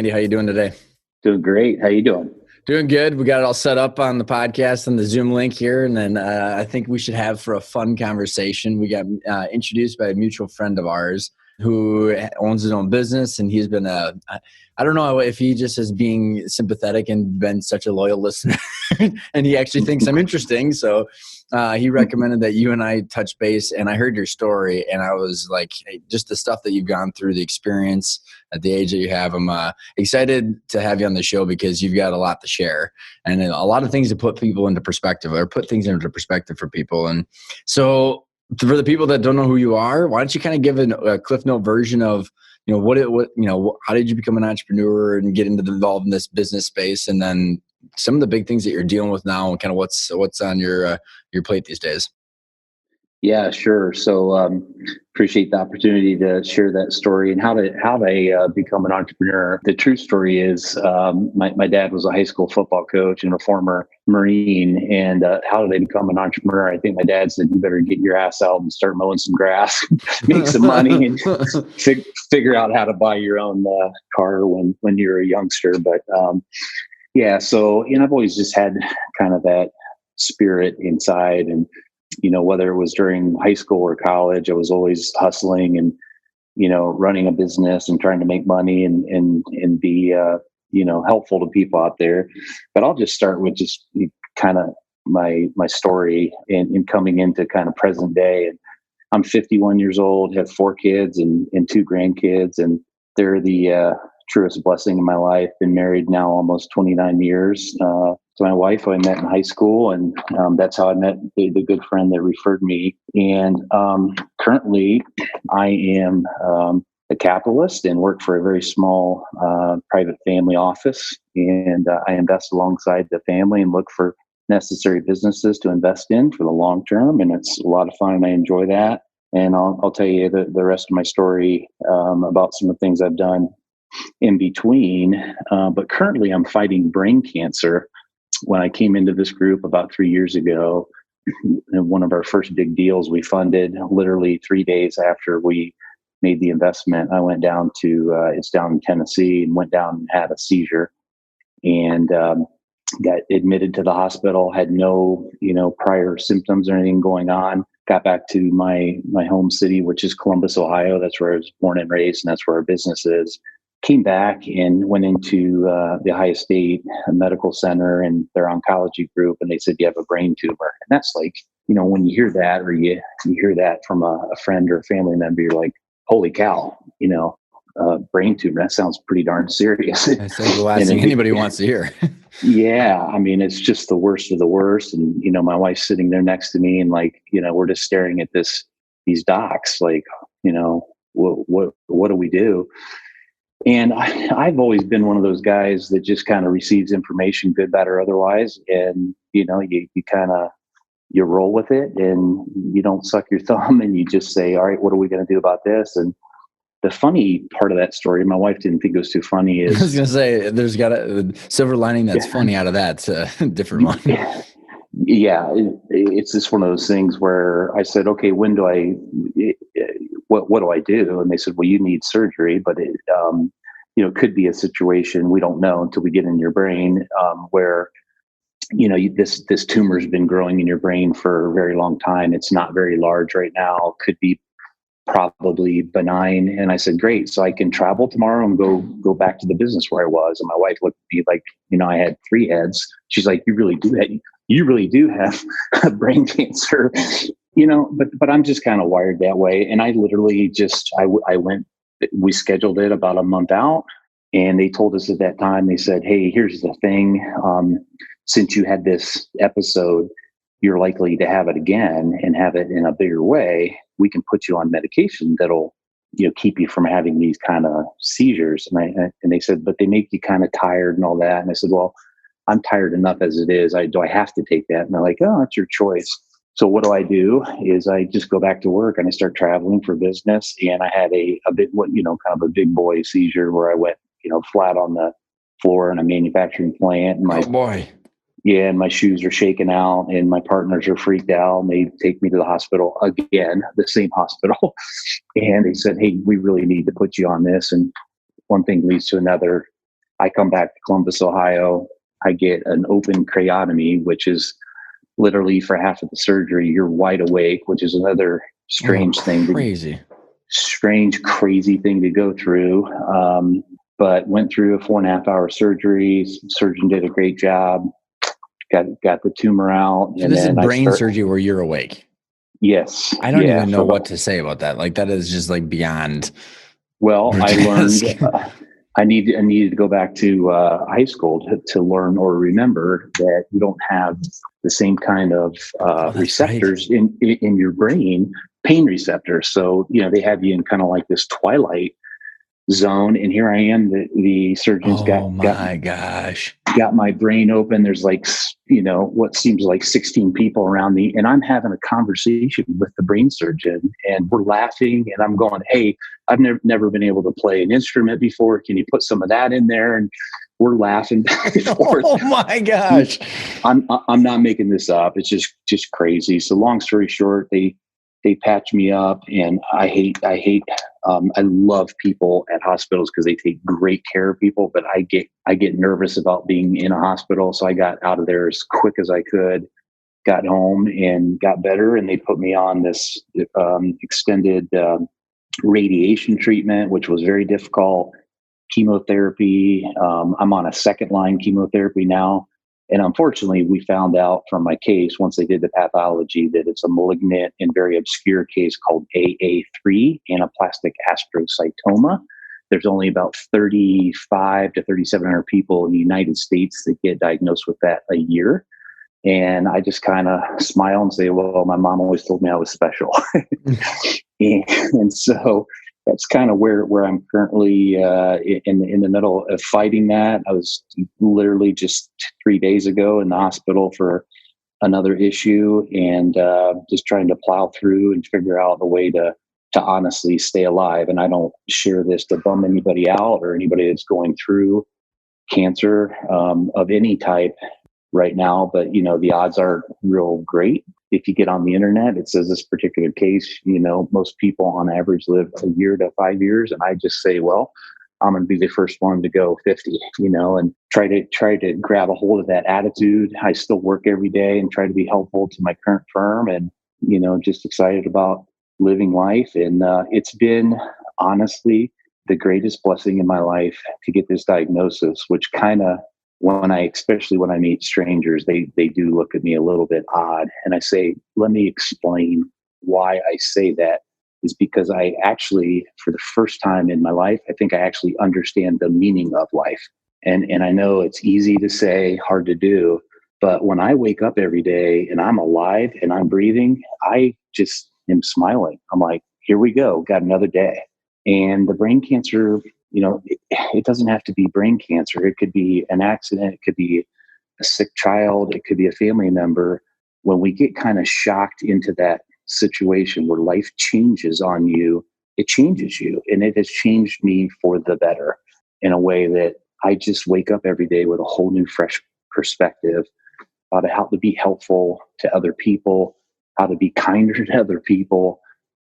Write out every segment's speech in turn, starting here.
Andy, how you doing today? Doing great. How you doing? Doing good. We got it all set up on the podcast and the Zoom link here. And then I think we should have for a fun conversation. We got introduced by a mutual friend of ours who owns his own business. And he's been I don't know if he just is being sympathetic and been such a loyal listener and he actually thinks I'm interesting. So he recommended that you and I touch base, and I heard your story and I was like, hey, just the stuff that you've gone through, the experience at the age that you have. I'm excited to have you on the show because you've got a lot to share and a lot of things to put people into perspective, or put things into perspective for people. And so for the people that don't know who you are, why don't you kind of give a Cliff Note version of, how did you become an entrepreneur and get involved in this business space? And then some of the big things that you're dealing with now and kind of what's on your plate these days. Yeah, sure. So appreciate the opportunity to share that story and how to become an entrepreneur. The true story is my dad was a high school football coach and a former Marine. And how did I become an entrepreneur? I think my dad said, you better get your ass out and start mowing some grass, make some money, and figure out how to buy your own car when you're a youngster. But yeah, so I've always just had kind of that spirit inside, and whether it was during high school or college, I was always hustling and, running a business and trying to make money and be, helpful to people out there. But I'll just start with just kind of my story in coming into kind of present day. And I'm 51 years old, have 4 kids and 2 grandkids, and they're the truest blessing in my life. Been married now almost 29 years. To my wife, who I met in high school, and that's how I met the good friend that referred me. And currently, I am a capitalist and work for a very small private family office. And I invest alongside the family and look for necessary businesses to invest in for the long term. And it's a lot of fun, and I enjoy that. And I'll tell you the rest of my story about some of the things I've done in between. But currently, I'm fighting brain cancer. When I came into this group about 3 years ago, one of our first big deals we funded literally 3 days after we made the investment. I went down to, it's down in Tennessee, and went down and had a seizure and got admitted to the hospital, had no, prior symptoms or anything going on. Got back to my home city, which is Columbus, Ohio. That's where I was born and raised, and that's where our business is. Came back and went into the Ohio State Medical Center and their oncology group, and they said, you have a brain tumor. And that's like, when you hear that, or you hear that from a friend or a family member, you're like, holy cow, brain tumor, that sounds pretty darn serious. That's like the last thing anybody wants to hear. Yeah, I mean, it's just the worst of the worst. And, my wife's sitting there next to me, and like, we're just staring at these docs, like, what do we do? And I've always been one of those guys that just kind of receives information, good, bad, or otherwise. And, you kind of, you roll with it, and you don't suck your thumb, and you just say, all right, what are we going to do about this? And the funny part of that story, my wife didn't think it was too funny, is... I was going to say, there's got a silver lining that's funny out of that. Different one. Yeah, it's just one of those things where I said, okay, what do I do? And they said, well, you need surgery, but it could be a situation, we don't know until we get in your brain, where, this tumor has been growing in your brain for a very long time. It's not very large right now. Could be probably benign. And I said, great. So I can travel tomorrow and go back to the business where I was. And my wife looked at me like, I had 3 heads. She's like, you really do have brain cancer, but I'm just kind of wired that way. And I literally I went, we scheduled it about a month out, and they told us at that time, they said, hey, here's the thing. Since you had this episode, you're likely to have it again and have it in a bigger way. We can put you on medication that'll, keep you from having these kind of seizures. And they said, but they make you kind of tired and all that. And I said, well, I'm tired enough as it is. Do I have to take that? And they're like, oh, that's your choice. So what do? Is I just go back to work, and I start traveling for business. And I had a bit, kind of a big boy seizure where I went, flat on the floor in a manufacturing plant. And oh boy. Yeah, and my shoes are shaking out, and my partners are freaked out, and they take me to the hospital again, the same hospital. And they said, hey, we really need to put you on this. And one thing leads to another. I come back to Columbus, Ohio. I get an open craniotomy, which is literally for half of the surgery, you're wide awake, which is another strange, crazy thing to go through. But went through a 4.5-hour surgery. Surgeon did a great job. Got the tumor out. So this is brain surgery where you're awake. Yes. I don't even know what to say about that. Like, that is just like beyond. Well, I learned I needed to go back to high school to learn or remember that you don't have the same kind of receptors in your brain, pain receptors. So, they have you in kind of like this twilight zone. And here I am, the surgeons got my brain open. There's like, what seems like 16 people around me, and I'm having a conversation with the brain surgeon, and we're laughing, and I'm going, hey, I've never been able to play an instrument before. Can you put some of that in there? And we're laughing back and forth. Oh my gosh. I'm not making this up. It's just crazy. So long story short, they patch me up, and I love people at hospitals because they take great care of people, but I get nervous about being in a hospital. So I got out of there as quick as I could, got home and got better. And they put me on this extended radiation treatment, which was very difficult. Chemotherapy. I'm on a second line chemotherapy now. And unfortunately, we found out from my case, once they did the pathology, that it's a malignant and very obscure case called AA3, anaplastic astrocytoma. There's only about 35 to 3,700 people in the United States that get diagnosed with that a year. And I just kind of smile and say, well, my mom always told me I was special. and so that's kind of where I'm currently in the middle of fighting that. I was literally just 3 days ago in the hospital for another issue, and just trying to plow through and figure out a way to honestly stay alive. And I don't share this to bum anybody out or anybody that's going through cancer of any type right now, but the odds aren't real great. If you get on the internet, it says this particular case, most people on average live a year to 5 years. And I just say, well, I'm going to be the first one to go 50, and try to grab a hold of that attitude. I still work every day and try to be helpful to my current firm, and, just excited about living life. And it's been honestly the greatest blessing in my life to get this diagnosis, which kind of, especially when I meet strangers, they do look at me a little bit odd. And I say, let me explain why I say that, is because I actually, for the first time in my life, I think I actually understand the meaning of life. And I know it's easy to say, hard to do, but when I wake up every day and I'm alive and I'm breathing, I just am smiling. I'm like, here we go, got another day. And the brain cancer, it doesn't have to be brain cancer. It could be an accident. It could be a sick child. It could be a family member. When we get kind of shocked into that situation where life changes on you, it changes you. And it has changed me for the better in a way that I just wake up every day with a whole new, fresh perspective about how to be helpful to other people, how to be kinder to other people.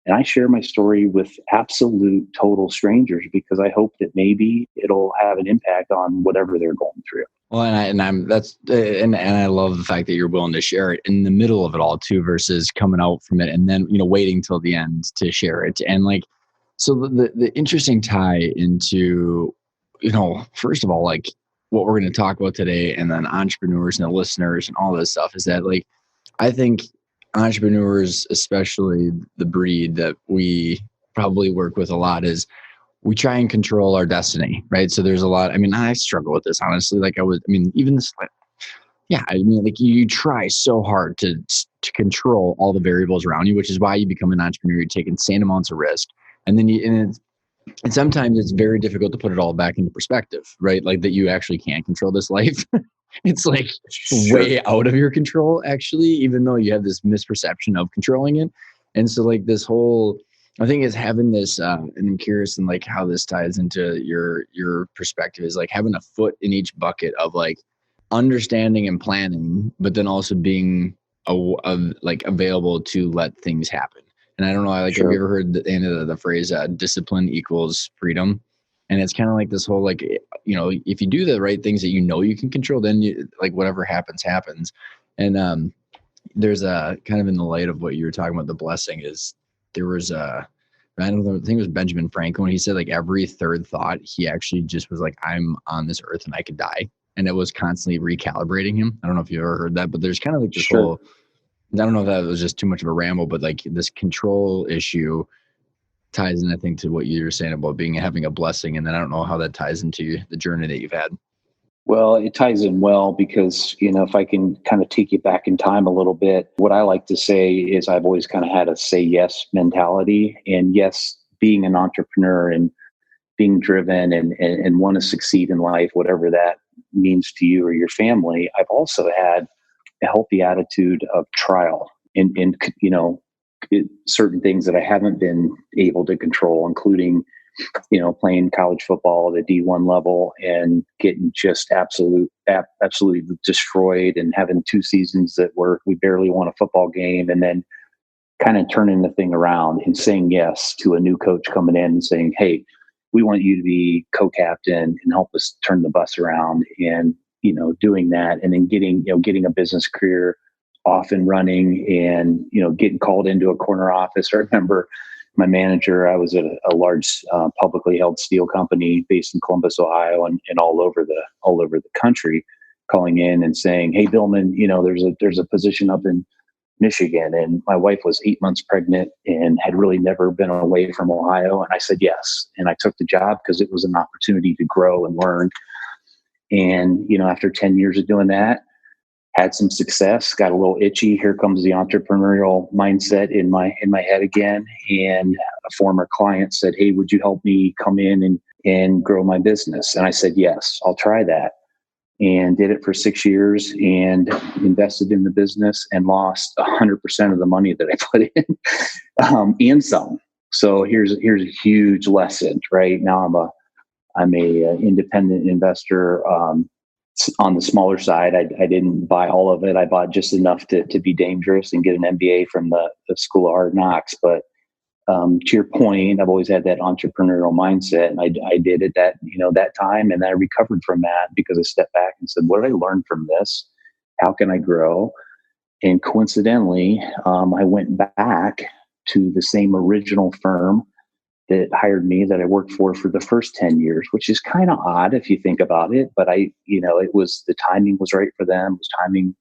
And I share my story with absolute total strangers because I hope that maybe it'll have an impact on whatever they're going through. Well, and I love the fact that you're willing to share it in the middle of it all too, versus coming out from it and then, waiting till the end to share it. And like, so the interesting tie into, first of all, like what we're going to talk about today, and then entrepreneurs and the listeners and all this stuff, is that like, I think entrepreneurs, especially the breed that we probably work with a lot, is we try and control our destiny, right? So there's a lot, I struggle with this, honestly. Like even this, like you try so hard to control all the variables around you, which is why you become an entrepreneur. You take insane amounts of risk. And then and sometimes it's very difficult to put it all back into perspective, right? Like that you actually can't control this life. It's like way out of your control, actually, even though you have this misperception of controlling it. And so like this whole, I think is having this, and I'm curious in like how this ties into your perspective, is like having a foot in each bucket of like understanding and planning, but then also being like available to let things happen. And I don't know, like, have you ever heard the phrase, discipline equals freedom? And it's kind of like this whole, like, if you do the right things that you can control, then like whatever happens, happens. And there's a kind of, in the light of what you were talking about, the blessing is, there was I don't know, I think it was Benjamin Franklin. He said like every third thought, he actually just was like, I'm on this earth and I could die. And it was constantly recalibrating him. I don't know if you ever heard that, but there's kind of like this whole, I don't know if that was just too much of a ramble, but like this control issue ties in, I think, to what you were saying about having a blessing. And then I don't know how that ties into the journey that you've had. Well, it ties in well because, if I can kind of take you back in time a little bit, what I like to say is I've always kind of had a say yes mentality. And yes, being an entrepreneur and being driven and want to succeed in life, whatever that means to you or your family, I've also had a healthy attitude of trial in certain things that I haven't been able to control, including playing college football at a D1 level and getting just absolutely destroyed, and having 2 seasons that we barely won a football game, and then kind of turning the thing around and saying yes to a new coach coming in and saying, hey, we want you to be co-captain and help us turn the bus around, and doing that, and then getting a business career off and running, and getting called into a corner office. I remember my manager, I was at a large publicly held steel company based in Columbus, Ohio, and all over the country, calling in and saying, hey, Billman, there's a position up in Michigan. And my wife was 8 months pregnant and had really never been away from Ohio. And I said yes. And I took the job because it was an opportunity to grow and learn. And, after 10 years of doing that, had some success, got a little itchy. Here comes the entrepreneurial mindset in my head again. And a former client said, hey, would you help me come in and grow my business? And I said, yes, I'll try that. And did it for 6 years and invested in the business and lost 100% of the money that I put in, and some. So here's a huge lesson, right? Now I'm a independent investor. On the smaller side, I didn't buy all of it. I bought just enough to be dangerous and get an MBA from the School of Hard Knocks. But to your point, I've always had that entrepreneurial mindset, and I did it that time, and I recovered from that because I stepped back and said, what did I learn from this? How can I grow? And coincidentally, I went back to the same original firm that hired me, that I worked for the first 10 years, which is kind of odd if you think about it. But it was, the timing was right for them. Timing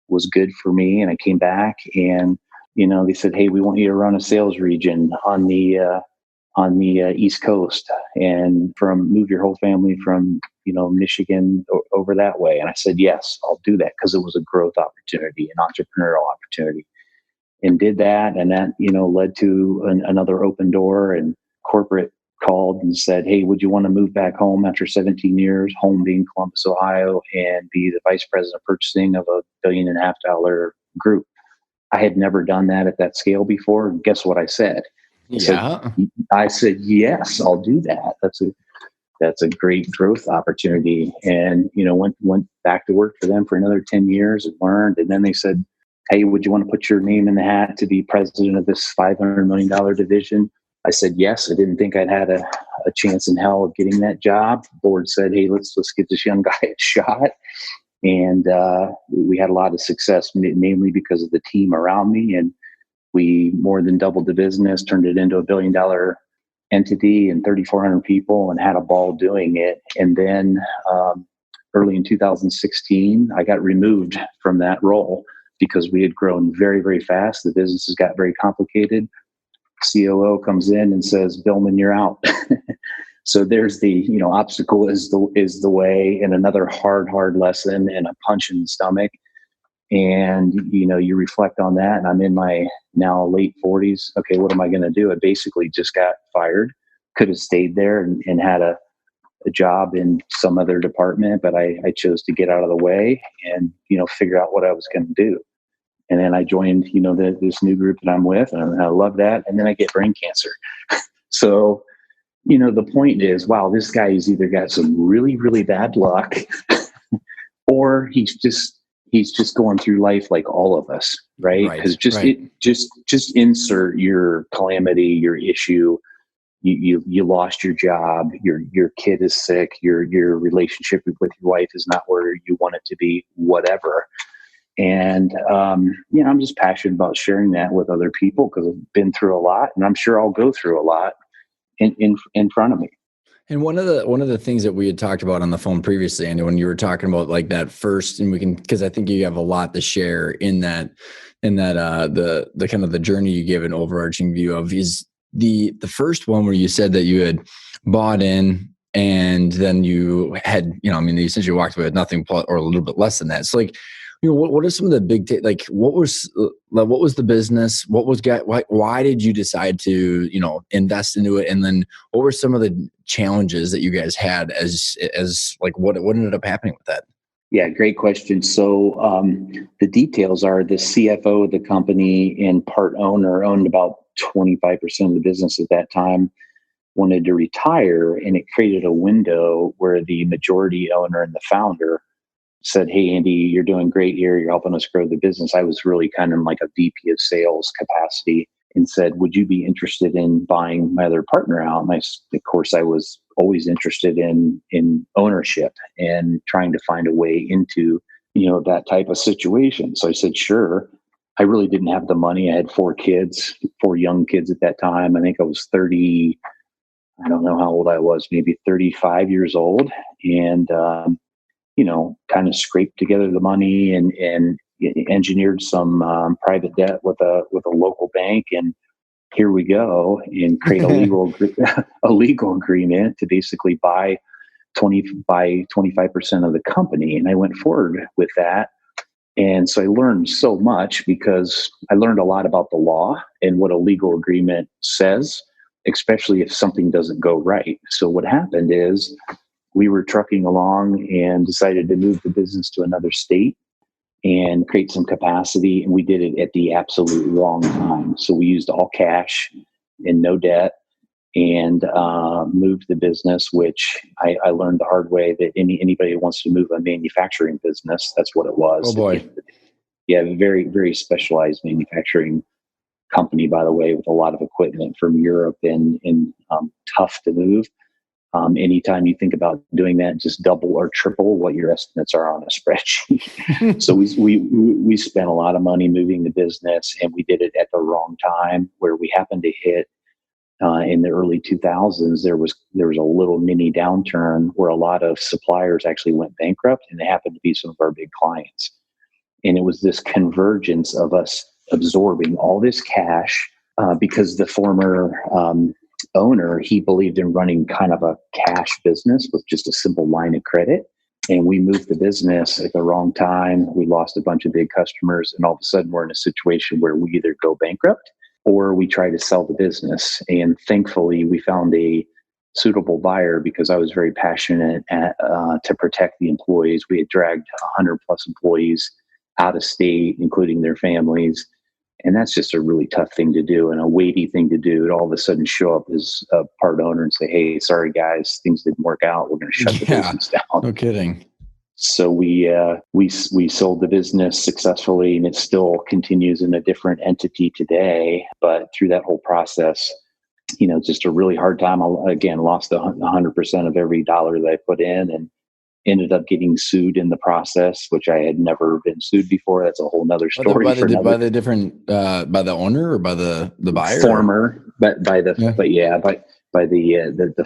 was good for me. And I came back and, they said, hey, we want you to run a sales region on the East Coast, and move your whole family from, Michigan over that way. And I said, yes, I'll do that, because it was a growth opportunity, an entrepreneurial opportunity, and did that. And that, led to another open door, and corporate called and said, hey, would you want to move back home after 17 years, home being Columbus, Ohio, and be the vice president of purchasing of a $1.5 billion group? I had never done that at that scale before. And guess what I said? I said, yes, I'll do that. That's a great growth opportunity. And, went back to work for them for another 10 years and learned. And then they said, hey, would you want to put your name in the hat to be president of this $500 million division? I said, yes. I didn't think I'd had a chance in hell of getting that job. The board said, hey, let's give this young guy a shot. And we had a lot of success, mainly because of the team around me. And we more than doubled the business, turned it into a $1 billion entity and 3,400 people, and had a ball doing it. And then early in 2016, I got removed from that role because we had grown very, very fast. The businesses got very complicated. COO comes in and says, Billman, you're out. So there's the, obstacle is the way, and another hard lesson, and a punch in the stomach. And, you reflect on that, and I'm in my now late 40s. Okay, what am I going to do? I basically just got fired. Could have stayed there and had a job in some other department, but I chose to get out of the way and, figure out what I was going to do. And then I joined, this new group that I'm with, and I love that. And then I get brain cancer. So, the point is, wow, this guy has either got some really, really bad luck, or he's just going through life like all of us, right? Because just insert your calamity, your issue, you lost your job, your kid is sick, your relationship with your wife is not where you want it to be, whatever. And I'm just passionate about sharing that with other people because I've been through a lot, and I'm sure I'll go through a lot in front of me. And one of the things that we had talked about on the phone previously, Andy, when you were talking about like that first, and because I think you have a lot to share in that the kind of the journey you gave an overarching view of, is the first one where you said that you had bought in and then you had, you essentially walked away with nothing or a little bit less than that. So like, what are some of the big, what was the business? Why did you decide to, invest into it? And then what were some of the challenges that you guys had as like, what ended up happening with that? Yeah, great question. So the details are the CFO of the company and part owner owned about 25% of the business at that time, wanted to retire, and it created a window where the majority owner and the founder said, "Hey, Andy, you're doing great here. You're helping us grow the business." I was really kind of like a VP of sales capacity, and said, "Would you be interested in buying my other partner out?" And of course, I was always interested in ownership and trying to find a way into, that type of situation. So I said, sure. I really didn't have the money. I had 4 young kids at that time. I think I was 30. I don't know how old I was, maybe 35 years old. And, kind of scraped together the money and engineered some private debt with a local bank, and here we go, and create a legal agreement to basically buy 25% of the company. And I went forward with that. And so I learned so much because I learned a lot about the law and what a legal agreement says, especially if something doesn't go right. So what happened is we were trucking along and decided to move the business to another state and create some capacity. And we did it at the absolute wrong time. So we used all cash and no debt and moved the business, which I learned the hard way that anybody who wants to move a manufacturing business, that's what it was. Oh boy. Yeah, very, very specialized manufacturing company, by the way, with a lot of equipment from Europe and tough to move. Anytime you think about doing that, just double or triple what your estimates are on a spreadsheet. So we spent a lot of money moving the business, and we did it at the wrong time, where we happened to hit in the early 2000s. There was a little mini downturn where a lot of suppliers actually went bankrupt, and they happened to be some of our big clients. And it was this convergence of us absorbing all this cash because the former owner, he believed in running kind of a cash business with just a simple line of credit. And we moved the business at the wrong time. We lost a bunch of big customers, and all of a sudden we're in a situation where we either go bankrupt or we try to sell the business. And thankfully we found a suitable buyer because I was very passionate to protect the employees. We had dragged 100 plus employees out of state, including their families. And that's just a really tough thing to do and a weighty thing to do. To all of a sudden show up as a part owner and say, "Hey, sorry guys, things didn't work out. We're going to shut the business down." No kidding. So we sold the business successfully, and it still continues in a different entity today. But through that whole process, just a really hard time. I, again, lost 100% of every dollar that I put in, and ended up getting sued in the process, which I had never been sued before. That's a whole nother story. By the owner or by the buyer? Former, but by the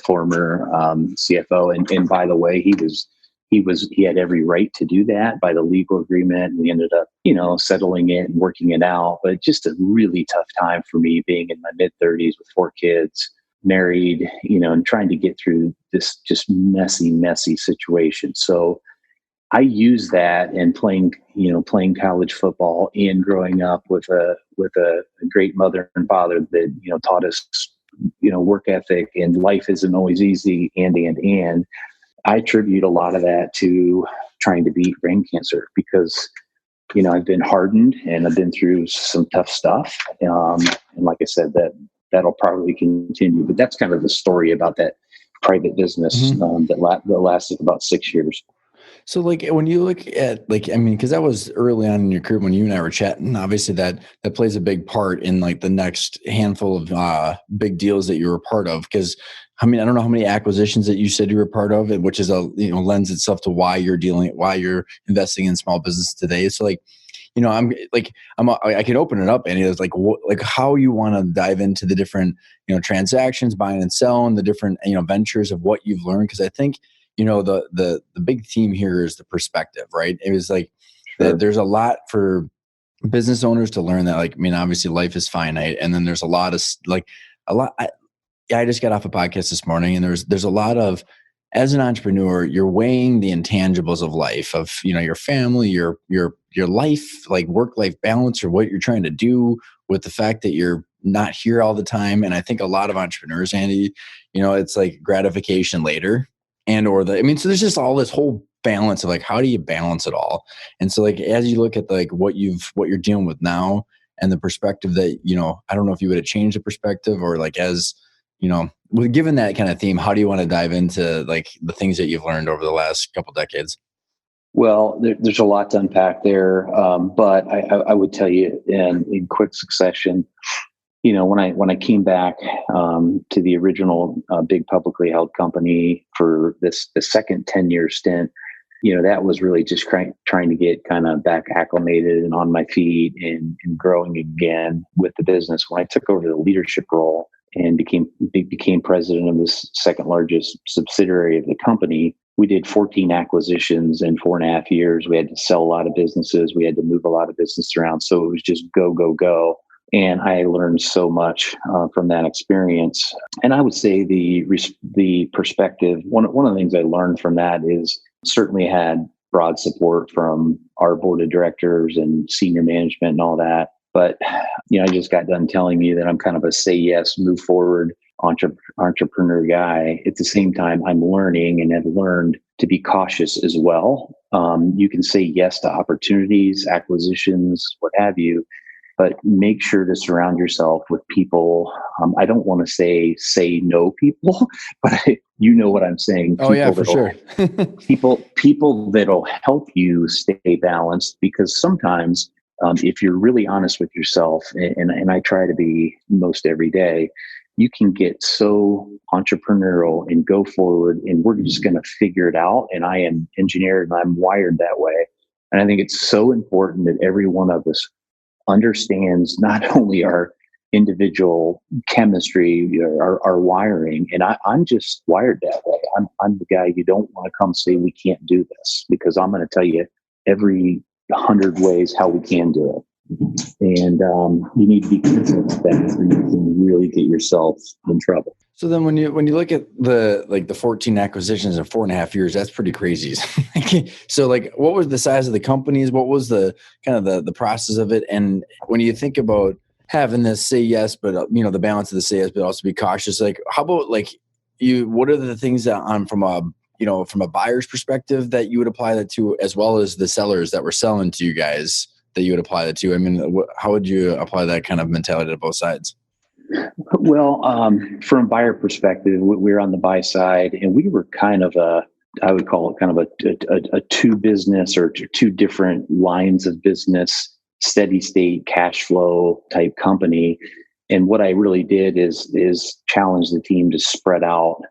former CFO. And by the way, he had every right to do that by the legal agreement. We ended up, settling it and working it out. But just a really tough time for me, being in my mid-30s with 4 kids, married, and trying to get through this just messy situation. So I use that and playing college football and growing up with a great mother and father that, taught us, work ethic, and life isn't always easy. And I attribute a lot of that to trying to beat brain cancer because, I've been hardened and I've been through some tough stuff. And like I said, that'll probably continue, but that's kind of the story about that private business that lasted about 6 years. So like when you look at like, I mean, because that was early on in your career when you and I were chatting, obviously that plays a big part in like the next handful of big deals that you were a part of. Because I mean, I don't know how many acquisitions that you said you were part of, which is lends itself to why you're investing in small business today. So like, I could open it up, and it's like like how you want to dive into the different transactions, buying and selling, the different ventures of what you've learned. Because I think the big theme here is the perspective, right? It was like that Sure. there's a lot for business owners to learn that, like, I mean, obviously life is finite, and then there's a lot of like a lot. I just got off a podcast this morning, and there's a lot of, as an entrepreneur, you're weighing the intangibles of life, of your family, your life, like work life balance, or what you're trying to do, with the fact that you're not here all the time. And I think a lot of entrepreneurs, Andy, it's like gratification later, so there's just all this whole balance of like, how do you balance it all? And so like, as you look at like what you're dealing with now, and the perspective that, I don't know if you would have changed the perspective, or like, as given that kind of theme, how do you want to dive into like the things that you've learned over the last couple decades? Well, there's a lot to unpack there, but I would tell you in quick succession. When I came back to the original big publicly held company for the second 10-year stint, that was really just trying to get kind of back acclimated and on my feet and growing again with the business. When I took over the leadership role and became president of this second largest subsidiary of the company, we did 14 acquisitions in 4.5 years. We had to sell a lot of businesses. We had to move a lot of business around. So it was just go, go, go. And I learned so much from that experience. And I would say the perspective, one of the things I learned from that is certainly had broad support from our board of directors and senior management and all that. But, I just got done telling you that I'm kind of a say yes, move forward entrepreneur guy. At the same time, I'm learning and have learned to be cautious as well. You can say yes to opportunities, acquisitions, what have you, but make sure to surround yourself with people. I don't want to say no people, but you know what I'm saying. Oh yeah, for sure. people that'll help you stay balanced, because sometimes if you're really honest with yourself, and I try to be most every day, you can get so entrepreneurial and go forward, and we're just going to figure it out. And I am engineered and I'm wired that way. And I think it's so important that every one of us understands not only our individual chemistry, our wiring, and I'm just wired that way. I'm the guy you don't want to come say we can't do this, because I'm going to tell you every 100 ways how we can do it. And you need to be careful with that, or you can really get yourself in trouble. So then when you look at the 14 acquisitions in 4.5 years, that's pretty crazy. So like, what was the size of the companies? What was the kind of the process of it? And when you think about having this say yes, but the balance of the say yes, but also be cautious, like how about like what are the things that from a buyer's perspective that you would apply that to, as well as the sellers that were selling to you guys that you would apply that to? I mean, how would you apply that kind of mentality to both sides? Well, from a buyer perspective, we're on the buy side, and we were kind of I would call it kind of a two business, or two different lines of business, steady state cash flow type company. And what I really did is challenge the team to spread out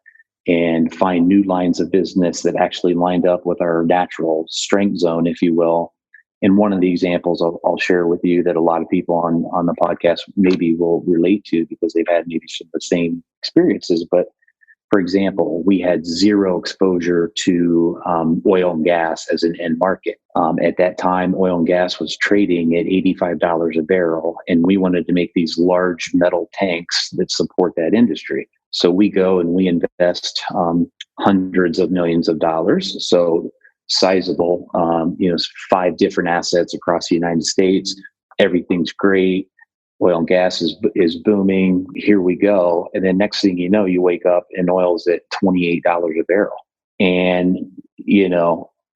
and find new lines of business that actually lined up with our natural strength zone, if you will. And one of the examples I'll share with you that a lot of people on the podcast maybe will relate to, because they've had maybe some of the same experiences. But for example, we had zero exposure to oil and gas as an end market. At that time, oil and gas was trading at $85 a barrel, and we wanted to make these large metal tanks that support that industry. So we go and we invest hundreds of millions of dollars. So sizable, 5 different assets across the United States. Everything's great. Oil and gas is booming. Here we go. And then next thing you know, you wake up and oil's at $28 a barrel. And,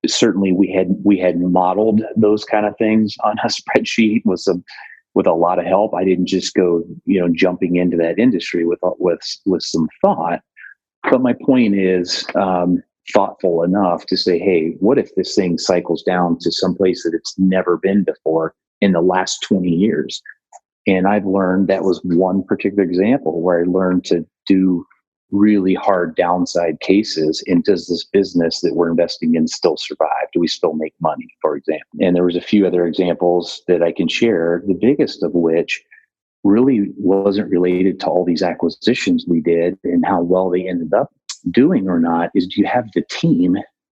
certainly we had modeled those kind of things on a spreadsheet with a lot of help. I didn't just go, jumping into that industry with some thought. But my point is, thoughtful enough to say, hey, what if this thing cycles down to some place that it's never been before in the last 20 years? And I've learned that was one particular example where I learned to do really hard downside cases. And does this business that we're investing in still survive? Do we still make money, for example? And there was a few other examples that I can share, the biggest of which really wasn't related to all these acquisitions we did and how well they ended up doing or not, is do you have the team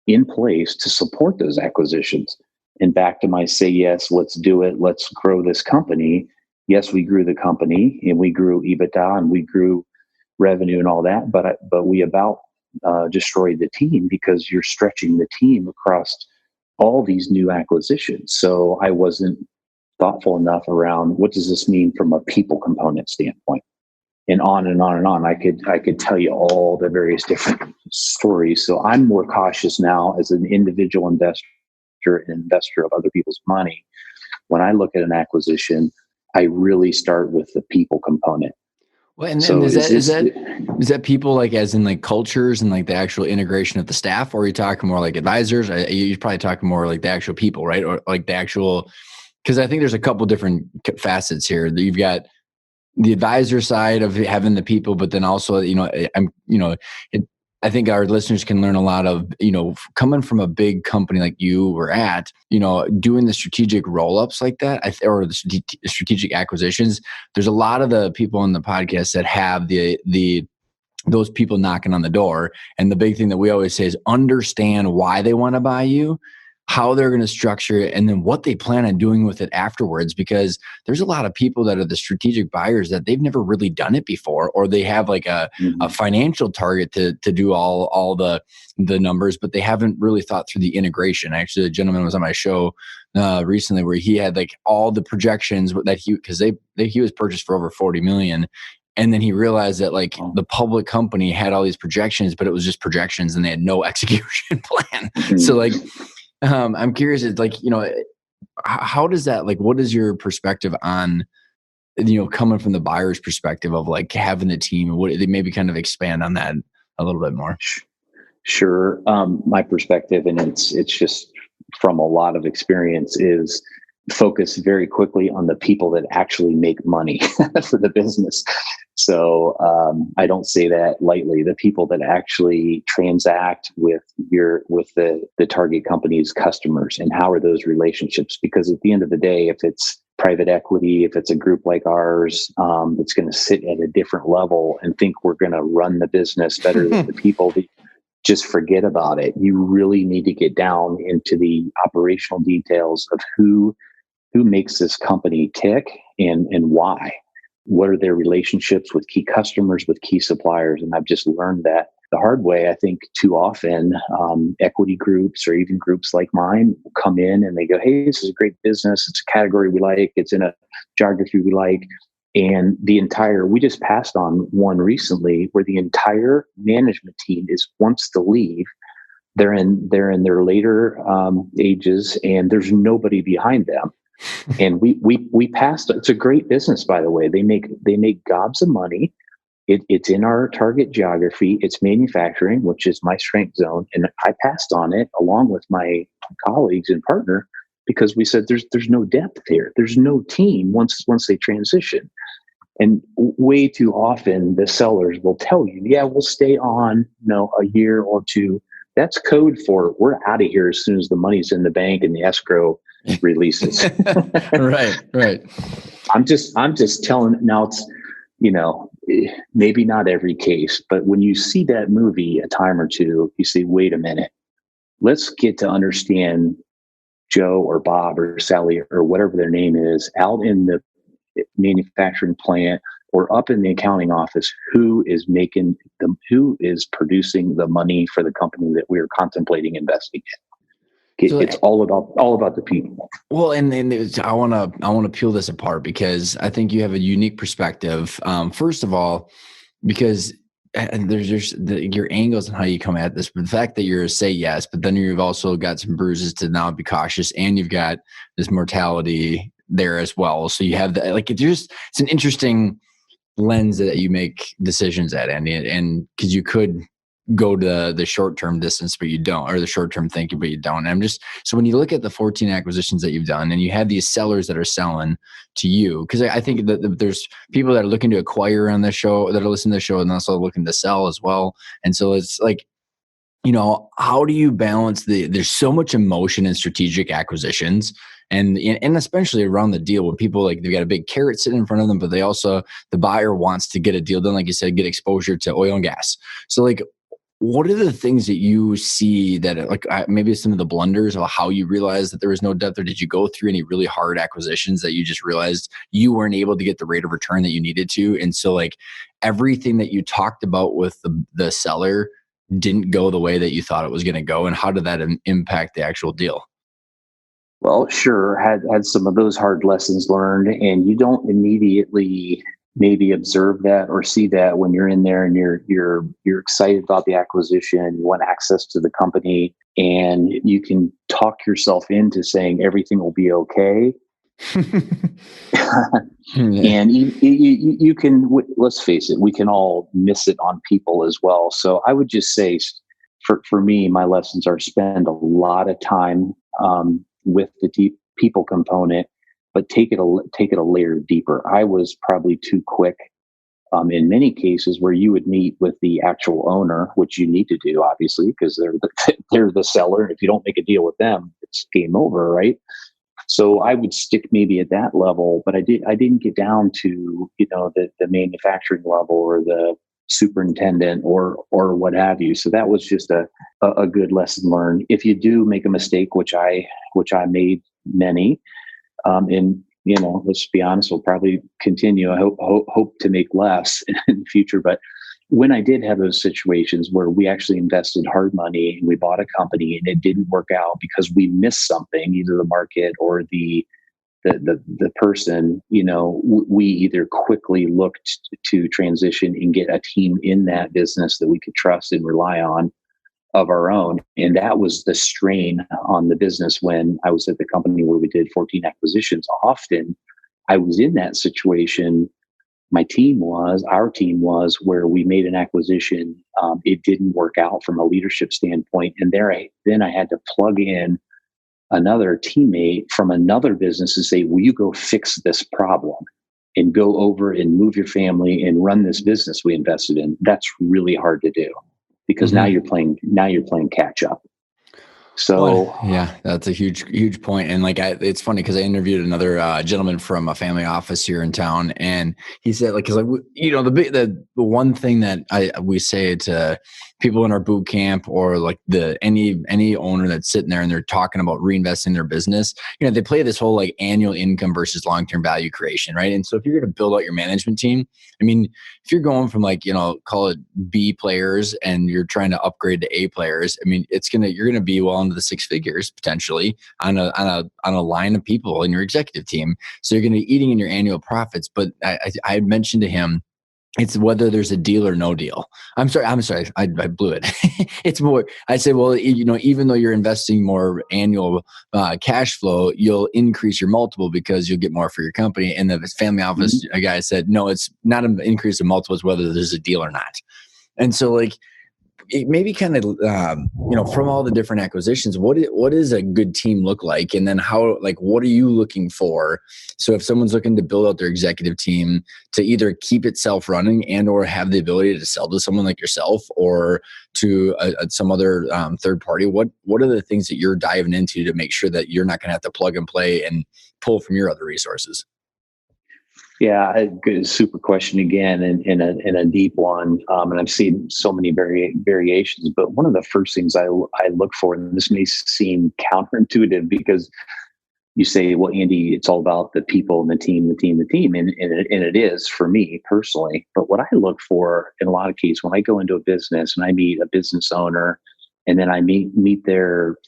in place to support those acquisitions? And back to my say yes, let's do it, let's grow this company. Yes, we grew the company and we grew EBITDA and we grew revenue and all that, but we about destroyed the team because you're stretching the team across all these new acquisitions. So I wasn't thoughtful enough around what does this mean from a people component standpoint, and on and on and on. I could tell you all the various different stories. So I'm more cautious now as an individual investor, an investor of other people's money. When I look at an acquisition, I really start with the people component. Well, and is that people like as in like cultures and like the actual integration of the staff, or are you talking more like advisors? You're probably talking more like the actual people, right? Or like the actual, because I think there's a couple different facets here. You've got the advisor side of having the people, but then also, I think our listeners can learn a lot of, coming from a big company like you were at, doing the strategic roll-ups like that, or the strategic acquisitions. There's a lot of the people on the podcast that have those people knocking on the door. And the big thing that we always say is understand why they want to buy you, how they're going to structure it, and then what they plan on doing with it afterwards. Because there's a lot of people that are the strategic buyers that they've never really done it before, or they have like a financial target to do all the numbers, but they haven't really thought through the integration. Actually, a gentleman was on my show recently where he had like all the projections that he was purchased for over 40 million. And then he realized that like the public company had all these projections, but it was just projections and they had no execution plan. So like, I'm curious, it's like, how does that, like, what is your perspective on, coming from the buyer's perspective of like having the team, and what they maybe kind of expand on that a little bit more? Sure. My perspective, and it's just from a lot of experience, is focus very quickly on the people that actually make money for the business. So I don't say that lightly. The people that actually transact with the target company's customers, and how are those relationships? Because at the end of the day, if it's private equity, if it's a group like ours, that's going to sit at a different level and think we're going to run the business better than the people, just forget about it. You really need to get down into the operational details of who makes this company tick and why. What are their relationships with key customers, with key suppliers? And I've just learned that the hard way. I think too often equity groups or even groups like mine will come in and they go, hey, this is a great business. It's a category we like. It's in a geography we like. And we just passed on one recently where the entire management team wants to leave. They're in their later ages and there's nobody behind them. And we passed. It's a great business, by the way. They make gobs of money. It's in our target geography. It's manufacturing, which is my strength zone, and I passed on it along with my colleagues and partner because we said there's no depth here. There's no team once they transition. And way too often the sellers will tell you, yeah, we'll stay on, a year or two. That's code for we're out of here as soon as the money's in the bank and the escrow releases. Right. I'm just telling now. It's maybe not every case, but when you see that movie a time or two, you say, wait a minute, let's get to understand Joe or Bob or Sally or whatever their name is out in the manufacturing plant or up in the accounting office, who is producing the money for the company that we're contemplating investing in. It's all about the people. Well, and I want to peel this apart because I think you have a unique perspective. First of all, because there's just your angles and how you come at this, but the fact that you're a say yes, but then you've also got some bruises to now be cautious, and you've got this mortality there as well. So you have that, like, it's an interesting lens that you make decisions at, Andy, and because you could go to the short-term distance, but you don't, or the short-term thinking, but you don't. And so when you look at the 14 acquisitions that you've done and you have these sellers that are selling to you, because I think that there's people that are looking to acquire on this show, that are listening to the show, and also looking to sell as well. And so it's like, how do you balance there's so much emotion in strategic acquisitions, and especially around the deal when people, like, they've got a big carrot sitting in front of them, but the buyer wants to get a deal done, like you said, get exposure to oil and gas. So like, what are the things that you see that, like, maybe some of the blunders of how you realized that there was no depth, or did you go through any really hard acquisitions that you just realized you weren't able to get the rate of return that you needed to? And so like everything that you talked about with the seller didn't go the way that you thought it was going to go, and how did that impact the actual deal? Well, sure, had some of those hard lessons learned, and you don't immediately maybe observe that or see that when you're in there and you're excited about the acquisition, you want access to the company, and you can talk yourself into saying everything will be okay. And you can, let's face it, we can all miss it on people as well. So I would just say, for me, my lessons are spend a lot of time with the deep people component, but take it a layer deeper. I was probably too quick in many cases where you would meet with the actual owner, which you need to do, obviously, because they're the seller. If you don't make a deal with them, it's game over, right? So I would stick maybe at that level, but I didn't get down to the manufacturing level or the superintendent or what have you. So that was just a good lesson learned. If you do make a mistake, which I made many, and let's be honest, we'll probably continue. I hope to make less in the future. But when I did have those situations where we actually invested hard money and we bought a company and it didn't work out because we missed something, either the market or the person, we either quickly looked to transition and get a team in that business that we could trust and rely on of our own. And that was the strain on the business when I was at the company where we did 14 acquisitions. Often I was in that situation. Our team was where we made an acquisition. It didn't work out from a leadership standpoint. And then I had to plug in another teammate from another business and say, will you go fix this problem and go over and move your family and run this business we invested in? That's really hard to do because now you're playing catch up. So yeah, that's a huge point. And like, it's funny because I interviewed another gentleman from a family office here in town, and he said, like, the one thing that we say to people in our boot camp, or like any owner that's sitting there and they're talking about reinvesting their business, they play this whole like annual income versus long-term value creation, right? And so if you're going to build out your management team, I mean, if you're going from like, call it B players and you're trying to upgrade to A players, I mean, you're going to be well into the six figures potentially on a line of people in your executive team. So you're going to be eating in your annual profits. But I had mentioned to him, it's whether there's a deal or no deal. I'm sorry. I blew it. It's more, I say, well, even though you're investing more annual cash flow, you'll increase your multiple because you'll get more for your company. And the family office guy said, no, it's not an increase in multiples, whether there's a deal or not. And so like, it maybe kind of, from all the different acquisitions, what does a good team look like? And then what are you looking for? So if someone's looking to build out their executive team to either keep it self-running and or have the ability to sell to someone like yourself or to some other third party, what are the things that you're diving into to make sure that you're not going to have to plug and play and pull from your other resources? Yeah, good, super question again, and a deep one. And I've seen so many variations. But one of the first things I look for, and this may seem counterintuitive because you say, well, Andy, it's all about the people and the team, and it is for me personally. But what I look for in a lot of cases when I go into a business and I meet a business owner, and then I meet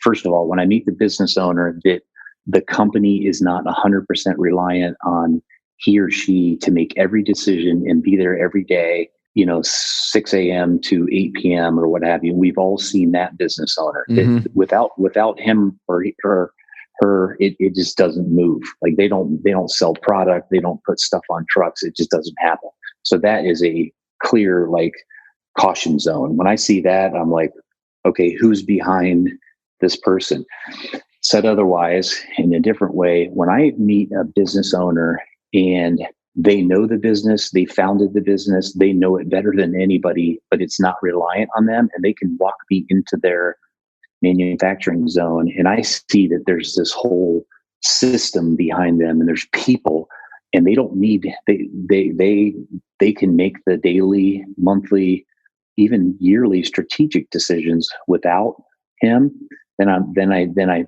first of all, when I meet the business owner, that the company is not 100% reliant on he or she to make every decision and be there every day, 6 a.m. to 8 p.m. or what have you. We've all seen that business owner. Without him or her, it just doesn't move. Like they don't sell product. They don't put stuff on trucks. It just doesn't happen. So that is a clear, like, caution zone. When I see that, I'm like, okay, who's behind this person? Said otherwise, in a different way, when I meet a business owner and they know the business, they founded the business, they know it better than anybody, but it's not reliant on them, and they can walk me into their manufacturing zone, and I see that there's this whole system behind them, and there's people, and they don't need they can make the daily, monthly, even yearly strategic decisions without him. Then I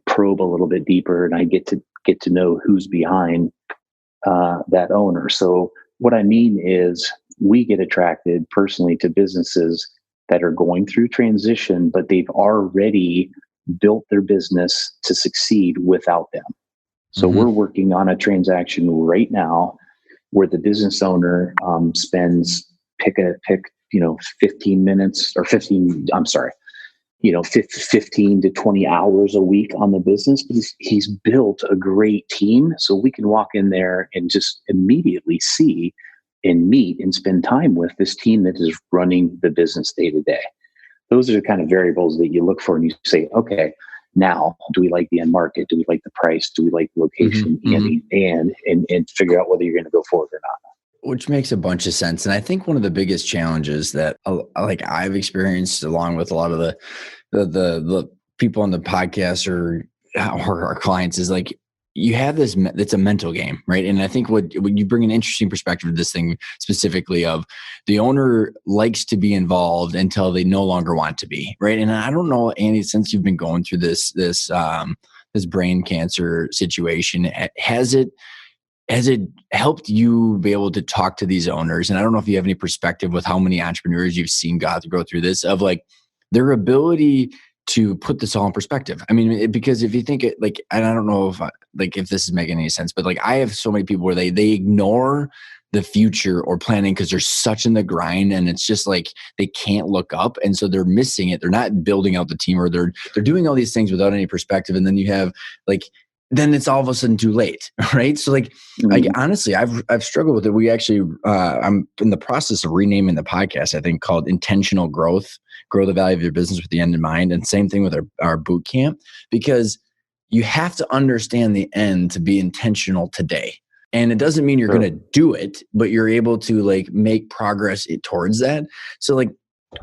probe a little bit deeper, and I get to know who's behind that owner. So what I mean is, we get attracted personally to businesses that are going through transition, but they've already built their business to succeed without them. So we're working on a transaction right now where the business owner spends 15 minutes or 15, I'm sorry, 15 to 20 hours a week on the business, but he's built a great team. So we can walk in there and just immediately see and meet and spend time with this team that is running the business day to day. Those are the kind of variables that you look for, and you say, okay, now, do we like the end market? Do we like the price? Do we like the location? And figure out whether you're going to go forward or not. Which makes a bunch of sense. And I think one of the biggest challenges that I've experienced, along with a lot of the people on the podcast or our clients, is like, you have this, it's a mental game, right? And I think what you bring an interesting perspective to this thing, specifically of the owner likes to be involved until they no longer want to be, right? And I don't know, Andy, since you've been going through this brain cancer situation, has it helped you be able to talk to these owners? And I don't know if you have any perspective with how many entrepreneurs you've seen go through this, of like their ability to put this all in perspective. I mean, because if you think it, like, and I don't know if this is making any sense, but like, I have so many people where they ignore the future or planning because they're such in the grind, and it's just like they can't look up, and so they're missing it. They're not building out the team, or they're doing all these things without any perspective, and then you have then it's all of a sudden too late, right? So honestly, I've struggled with it. We actually, I'm in the process of renaming the podcast, I think, called Intentional Growth, Grow the Value of Your Business with the End in Mind. And same thing with our boot camp, because you have to understand the end to be intentional today. And it doesn't mean you're going to do it, but you're able to make progress towards that. So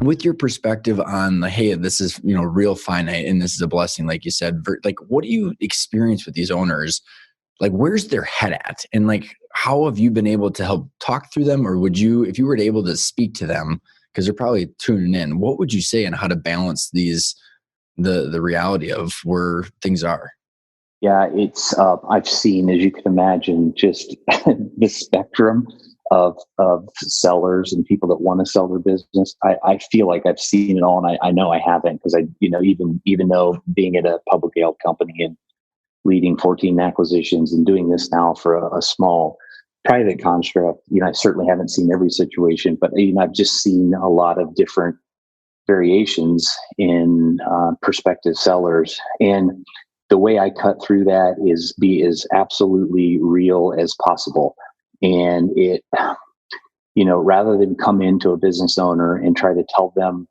with your perspective on hey, this is, real finite, and this is a blessing, like you said, what do you experience with these owners? Where's their head at? And how have you been able to help talk through them? Or would you, if you were able to speak to them, because they're probably tuning in, what would you say on how to balance the reality of where things are? Yeah, it's, I've seen, as you can imagine, just the spectrum of sellers and people that want to sell their business. I feel like I've seen it all, and I know I haven't, because even though being at a publicly held company and leading 14 acquisitions and doing this now for a small private construct, I certainly haven't seen every situation, but I've just seen a lot of different variations in prospective sellers. And the way I cut through that is be as absolutely real as possible. And it, rather than come into a business owner and try to tell them,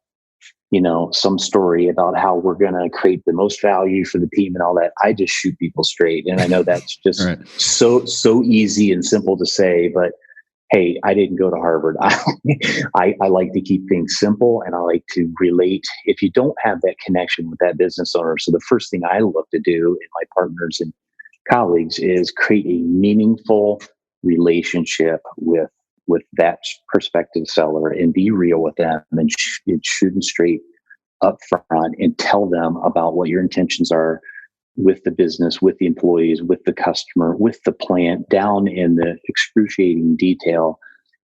some story about how we're going to create the most value for the team and all that, I just shoot people straight. And I know that's just right. so easy and simple to say, but hey, I didn't go to Harvard. I like to keep things simple, and I like to relate. If you don't have that connection with that business owner, so the first thing I look to do in my partners and colleagues is create a meaningful relationship with that prospective seller, and be real with them, and shoot them straight up front and tell them about what your intentions are with the business, with the employees, with the customer, with the plant, down in the excruciating detail.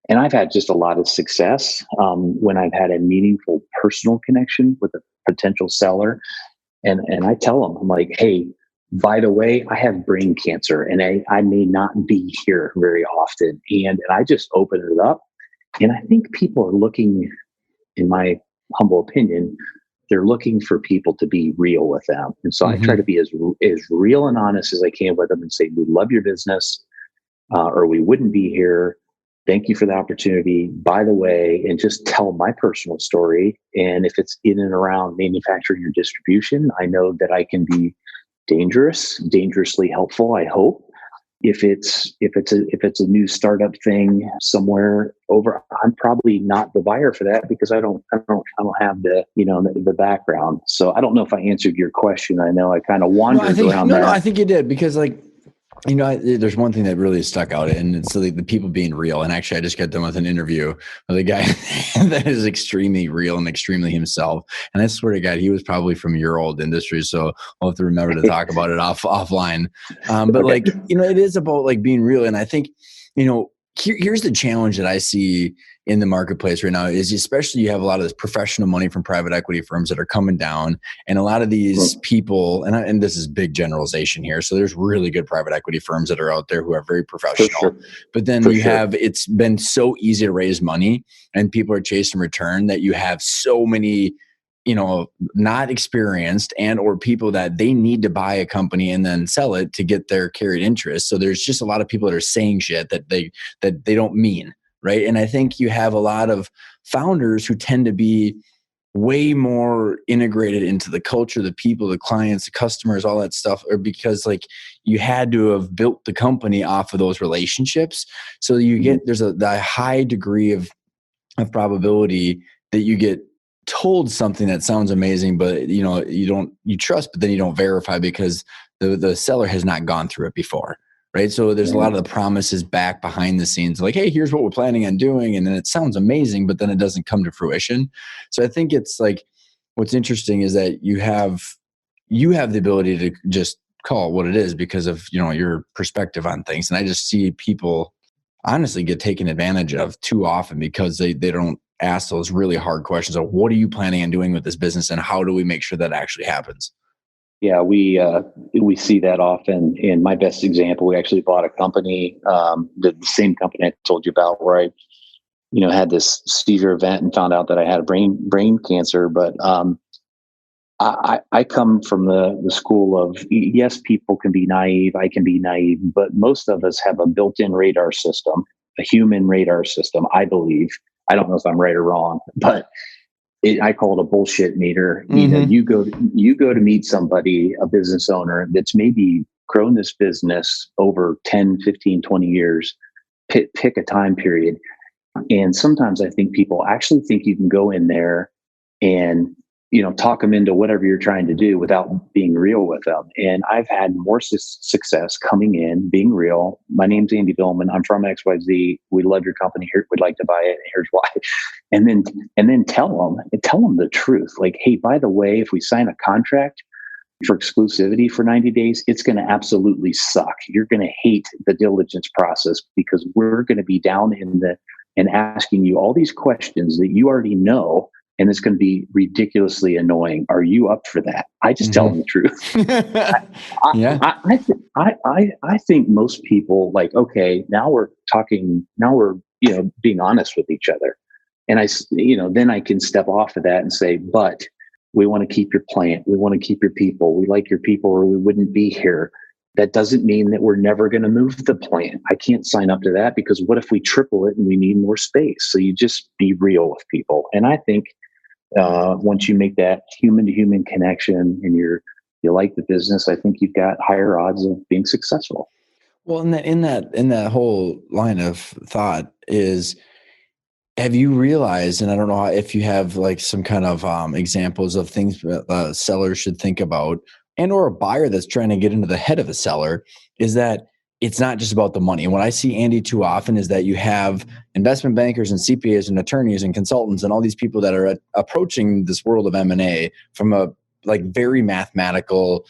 And I've had just a lot of success when I've had a meaningful personal connection with a potential seller. And I tell them, I'm like, hey, by the way, I have brain cancer, and I may not be here very often. And I just open it up. And I think people are looking, in my humble opinion, they're looking for people to be real with them. And so I try to be as real and honest as I can with them and say, we love your business, or we wouldn't be here. Thank you for the opportunity. By the way, and just tell my personal story. And if it's in and around manufacturing or distribution, I know that I can be dangerously helpful, I hope. If it's a new startup thing somewhere over, I'm probably not the buyer for that because I don't have the, the background. So I don't know if I answered your question. I know I kind of wandered around that. No, I think you did, because there's one thing that really stuck out, and it's the people being real. And actually, I just got done with an interview with a guy that is extremely real and extremely himself. And I swear to God, he was probably from your old industry. So we'll have to remember to talk about it offline. But okay. It is about being real. And I think, here's the challenge that I see in the marketplace right now is, especially you have a lot of this professional money from private equity firms that are coming down, and a lot of these people, and this is big generalization here, so there's really good private equity firms that are out there who are very professional. Sure. But then it's been so easy to raise money and people are chasing return that you have so many, not experienced and or people that they need to buy a company and then sell it to get their carried interest. So there's just a lot of people that are saying shit that they don't mean. Right. And I think you have a lot of founders who tend to be way more integrated into the culture, the people, the clients, the customers, all that stuff, or because you had to have built the company off of those relationships. So you get, there's a high degree of probability that you get told something that sounds amazing, but you trust, but then you don't verify because the seller has not gone through it before. Right. So there's a lot of the promises back behind the scenes, like, hey, here's what we're planning on doing. And then it sounds amazing, but then it doesn't come to fruition. So I think it's what's interesting is that you have the ability to just call it what it is because of, your perspective on things. And I just see people honestly get taken advantage of too often because they don't ask those really hard questions of what are you planning on doing with this business and how do we make sure that actually happens? Yeah, we see that often. And my best example, we actually bought a company, the same company I told you about, where I, had this seizure event and found out that I had a brain cancer. But I come from the school of, yes, people can be naive. I can be naive, but most of us have a built-in radar system, a human radar system, I believe. I don't know if I'm right or wrong, but I call it a bullshit meter. Mm-hmm. You go to meet somebody, a business owner that's maybe grown this business over 10, 15, 20 years, pick a time period. And sometimes I think people actually think you can go in there and, talk them into whatever you're trying to do without being real with them. And I've had more success coming in, being real. My name's Andy Billman. I'm from XYZ. We love your company here. We'd like to buy it. Here's why. And then tell them the truth. Like, hey, by the way, if we sign a contract for exclusivity for 90 days, it's going to absolutely suck. You're going to hate the diligence process because we're going to be down and asking you all these questions that you already know. And it's going to be ridiculously annoying. Are you up for that? I just tell them the truth. I think most people okay, now we're talking, now we're, being honest with each other. And then I can step off of that and say, but we want to keep your plant. We want to keep your people. We like your people or we wouldn't be here. That doesn't mean that we're never going to move the plant. I can't sign up to that because what if we triple it and we need more space? So you just be real with people. And I think, once you make that human to human connection and you like the business, I think you've got higher odds of being successful. Well, in that whole line of thought is, have you realized, and I don't know if you have some kind of examples of things that sellers should think about, and or a buyer that's trying to get into the head of a seller, is that it's not just about the money. And what I see, Andy, too often is that you have investment bankers and CPAs and attorneys and consultants and all these people that are approaching this world of M&A from a very mathematical,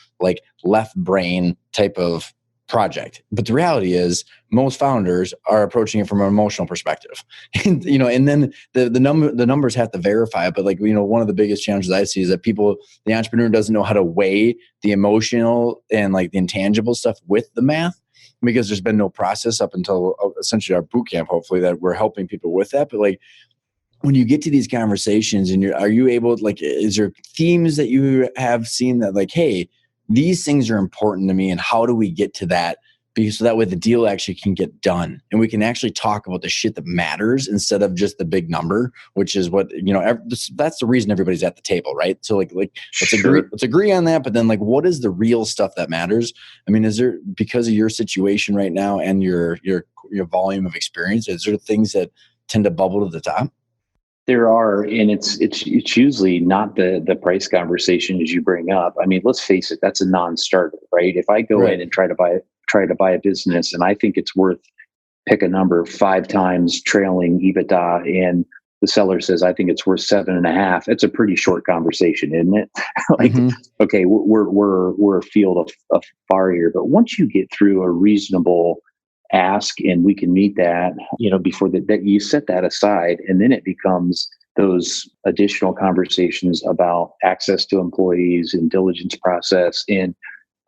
left brain type of project. But the reality is most founders are approaching it from an emotional perspective. And then the numbers have to verify it. But one of the biggest challenges I see is that the entrepreneur doesn't know how to weigh the emotional and the intangible stuff with the math, because there's been no process up until essentially our boot camp, hopefully, that we're helping people with that. But when you get to these conversations and are you able is there themes that you have seen that hey, these things are important to me, and how do we get to that because so that way the deal actually can get done, and we can actually talk about the shit that matters instead of just the big number, which is what, that's the reason everybody's at the table, right? So like let's agree on that, but then like, what is the real stuff that matters? I mean, is there, because of your situation right now and your volume of experience, is there things that tend to bubble to the top? There are, and it's usually not the price conversation as you bring up. I mean, let's face it, that's a non-starter, right? If I go in and try to buy a business and I think it's worth, pick a number, 5 times trailing EBITDA, and the seller says I think it's worth 7.5, it's a pretty short conversation, isn't it? Like, okay, we're a field of far here, but once you get through a reasonable ask and we can meet that, before that you set that aside, and then it becomes those additional conversations about access to employees and diligence process. And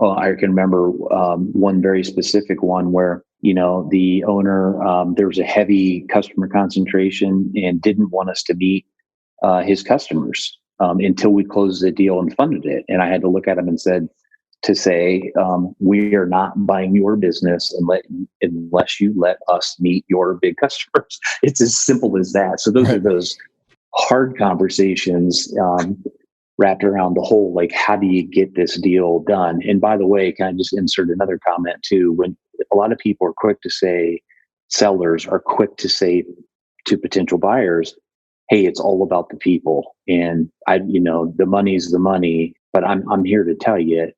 I can remember one very specific one where the owner, there was a heavy customer concentration and didn't want us to meet his customers until we closed the deal and funded it. And I had to look at him and say, we are not buying your business unless you let us meet your big customers. It's as simple as that. So those are those hard conversations wrapped around the whole, like, how do you get this deal done? And by the way, can I just insert another comment too? When a lot of people are quick to say, sellers are quick to say to potential buyers, hey, it's all about the people. And the money's the money. But I'm here to tell you,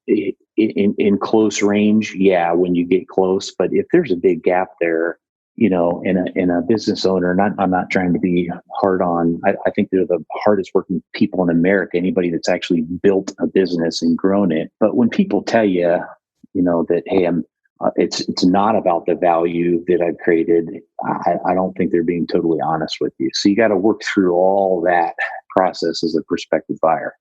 in close range, yeah, when you get close. But if there's a big gap there, in a business owner, and I'm not trying to be hard on, I think they're the hardest working people in America, anybody that's actually built a business and grown it. But when people tell you, that, hey, it's not about the value that I've created, I don't think they're being totally honest with you. So you got to work through all that process as a prospective buyer.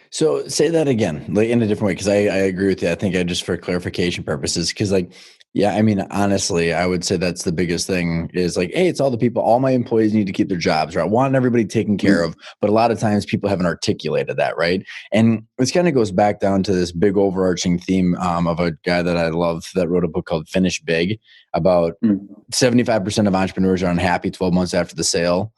So say that again, like in a different way, because I agree with you. I think just for clarification purposes, because I mean, honestly, I would say that's the biggest thing is like, hey, it's all the people, all my employees need to keep their jobs, right? I want everybody taken care of. But a lot of times people haven't articulated that, right? And this kind of goes back down to this big overarching theme of a guy that I love that wrote a book called Finish Big, about 75% of entrepreneurs are unhappy 12 months after the sale,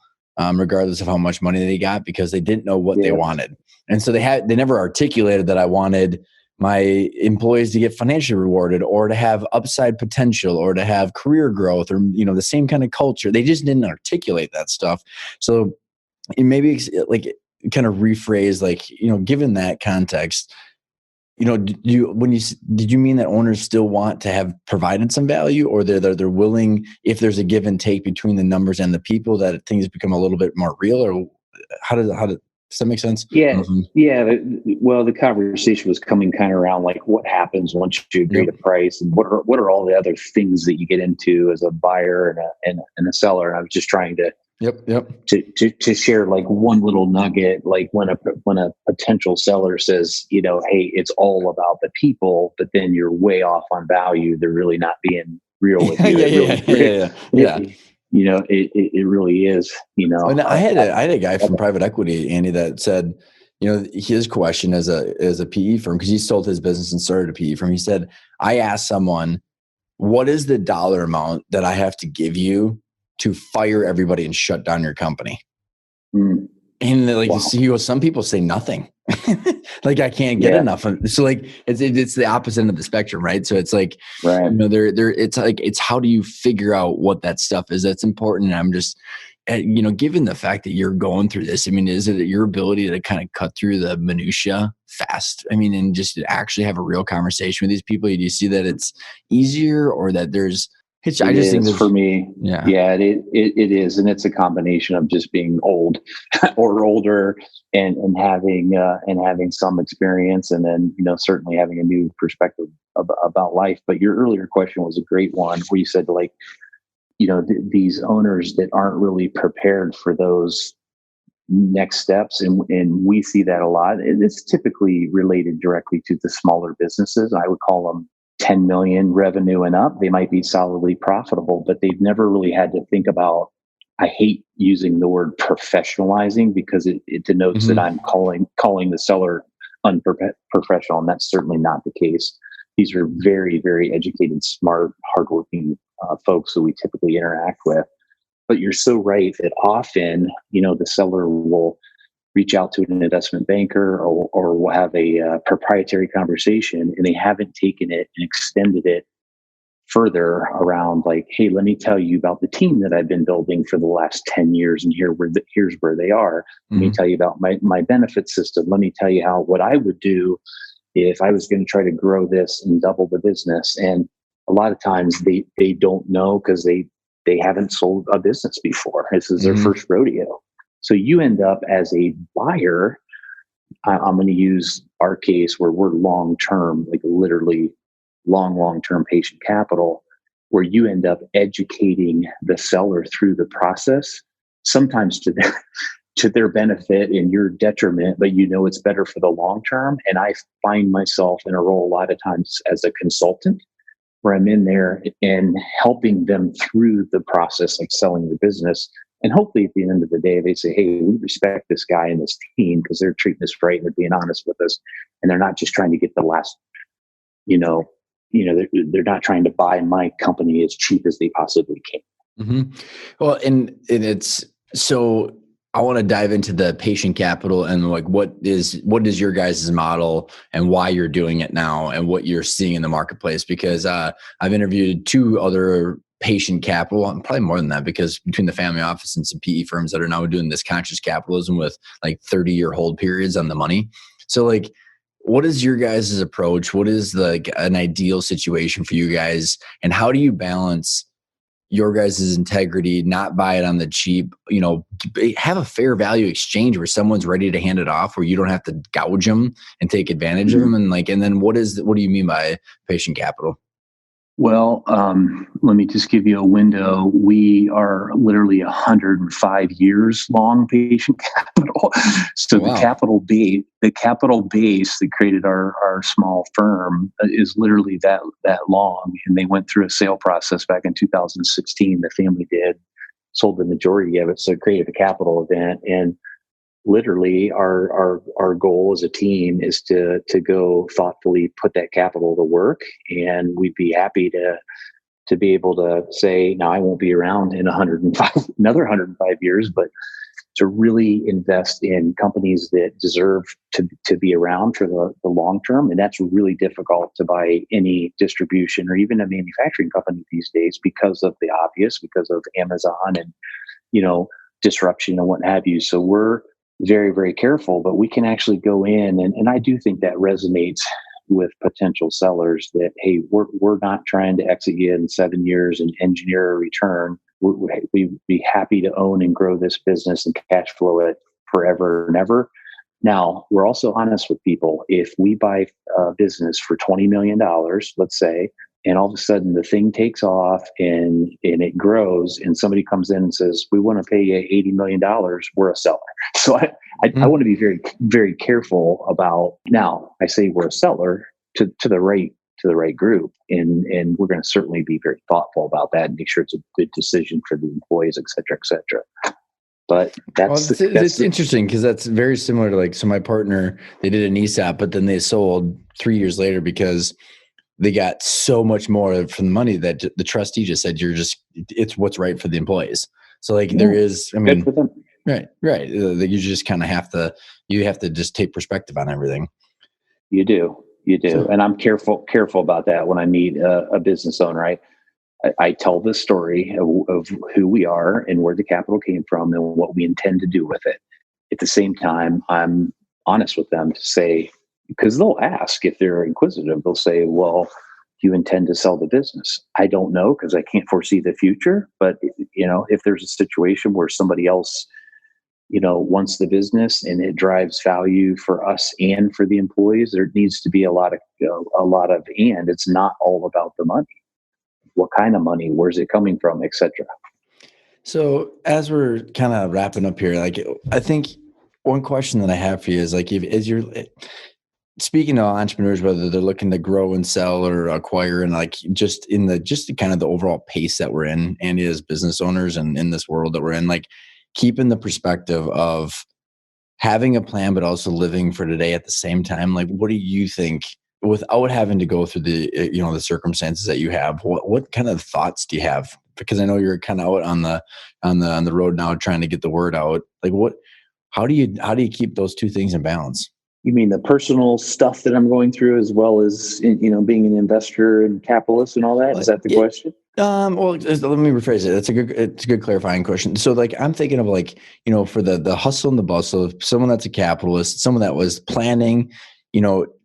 regardless of how much money they got, because they didn't know what they wanted. And so they never articulated that I wanted my employees to get financially rewarded, or to have upside potential, or to have career growth, or, the same kind of culture. They just didn't articulate that stuff. So maybe like kind of rephrase, like, given that context, did you mean that owners still want to have provided some value, or they're willing, if there's a give and take between the numbers and the people, that things become a little bit more real? Or how does that make sense? Yeah. Well, the conversation was coming kind of around like, what happens once you agree to price, and what are all the other things that you get into as a buyer and a seller? And I was just trying to to share like one little nugget, like when a potential seller says, hey, it's all about the people, but then you're way off on value. They're really not being real with you. It really is. And I had a guy from private equity, Andy, that said, his question as a PE firm, because he sold his business and started a PE firm. He said, I asked someone, what is the dollar amount that I have to give you to fire everybody and shut down your company? And he goes, some people say nothing. Like, I can't get enough. So like, it's the opposite end of the spectrum, right? So it's like, it's how do you figure out what that stuff is that's important? And I'm just, given the fact that you're going through this, I mean, is it your ability to kind of cut through the minutia fast? I mean, and just actually have a real conversation with these people? Do you see that it's easier, or that there's, I just think for me, it is. And it's a combination of just being old or older and having some experience, and then, certainly having a new perspective about life. But your earlier question was a great one, where you said, like, these owners that aren't really prepared for those next steps. And we see that a lot. And it's typically related directly to the smaller businesses. I would call them 10 million revenue and up. They might be solidly profitable, but they've never really had to think about, I hate using the word professionalizing, because it denotes that I'm calling the seller unprofessional. And that's certainly not the case. These are very, very educated, smart, hardworking folks who we typically interact with. But you're so right that often, the seller will reach out to an investment banker or will have a proprietary conversation, and they haven't taken it and extended it further around like, hey, let me tell you about the team that I've been building for the last 10 years, and here's where they are. Let me tell you about my benefit system. Let me tell you what I would do if I was going to try to grow this and double the business. And a lot of times they don't know because they haven't sold a business before. This is their first rodeo. So you end up as a buyer. I'm going to use our case where we're long-term, like literally long-term patient capital, where you end up educating the seller through the process, sometimes to their benefit and your detriment, but it's better for the long term. And I find myself in a role a lot of times as a consultant, where I'm in there and helping them through the process of selling the business. And hopefully at the end of the day, they say, hey, we respect this guy and this team because they're treating us right and they're being honest with us. And they're not just trying to get the last, they're not trying to buy my company as cheap as they possibly can. Mm-hmm. Well, and it's so I want to dive into the patient capital and like what is your guys' model and why you're doing it now and what you're seeing in the marketplace, because I've interviewed 2 other patient capital, and probably more than that, because between the family office and some PE firms that are now doing this conscious capitalism with like 30-year hold periods on the money. So like, what is your guys' approach? What is an ideal situation for you guys? And how do you balance your guys' integrity, not buy it on the cheap, have a fair value exchange where someone's ready to hand it off, where you don't have to gouge them and take advantage of them. And then what do you mean by patient capital? Well, let me just give you a window. We are literally 105 years long patient capital. So wow. the capital base that created our small firm is literally that long. And they went through a sale process back in 2016. The family sold the majority of it. So it created a capital event. And literally our goal as a team is to go thoughtfully put that capital to work. And we'd be happy to be able to say, now I won't be around in another 105 years, but to really invest in companies that deserve to be around for the long term. And that's really difficult to buy any distribution or even a manufacturing company these days because of the obvious, because of Amazon and, disruption and what have you. So we're very, very careful, but we can actually go in and I do think that resonates with potential sellers that, hey, we're not trying to exit you in 7 years and engineer a return. We'd be happy to own and grow this business and cash flow it forever and ever. Now, we're also honest with people. If we buy a business for $20 million, let's say, and all of a sudden the thing takes off and it grows and somebody comes in and says, we want to pay you $80 million, we're a seller. So I want to be very, very careful about, now I say we're a seller to the right group. And we're going to certainly be very thoughtful about that and make sure it's a good decision for the employees, et cetera, et cetera. But it's interesting because that's very similar to so my partner, they did an ESOP, but then they sold 3 years later because they got so much more from the money that the trustee just said, it's what's right for the employees. So there is, right. You just kind of have to just take perspective on everything. You do. So, and I'm careful about that when I meet a business owner. I tell the story of who we are and where the capital came from and what we intend to do with it. At the same time, I'm honest with them to say, because they'll ask if they're inquisitive, they'll say, well, do you intend to sell the business? I don't know because I can't foresee the future. But, if there's a situation where somebody else, wants the business and it drives value for us and for the employees, there needs to be a lot of, and it's not all about the money. What kind of money? Where's it coming from, et cetera? So as we're kind of wrapping up here, I think one question that I have for you is as you're speaking to entrepreneurs, whether they're looking to grow and sell or acquire, and just kind of the overall pace that we're in, and as business owners and in this world that we're in, keeping the perspective of having a plan, but also living for today at the same time. What do you think without having to go through the circumstances that you have, what kind of thoughts do you have? Because I know you're kind of out on the road now trying to get the word out. Like how do you keep those two things in balance? You mean the personal stuff that I'm going through, as well as being an investor and capitalist and all that? Is that the question? Well, let me rephrase it. It's a good clarifying question. So like, I'm thinking of like, for the hustle and the bustle of someone that's a capitalist, someone that was planning,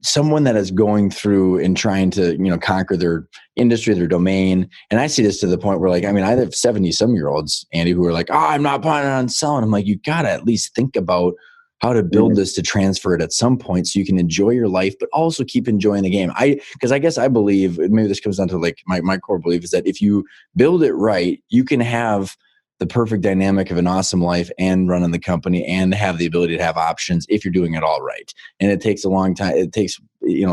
someone that is going through and trying to, conquer their industry, their domain. And I see this to the point where, like, I have 70-some-year-olds, Andy, who are like, oh, I'm not planning on selling. I'm like, you got to at least think about how to build this to transfer it at some point so you can enjoy your life, but also keep enjoying the game. Because I guess I believe, maybe this comes down to like my core belief, is that if you build it right, you can have the perfect dynamic of an awesome life and running the company and have the ability to have options if you're doing it all right. And it takes a long time. It takes,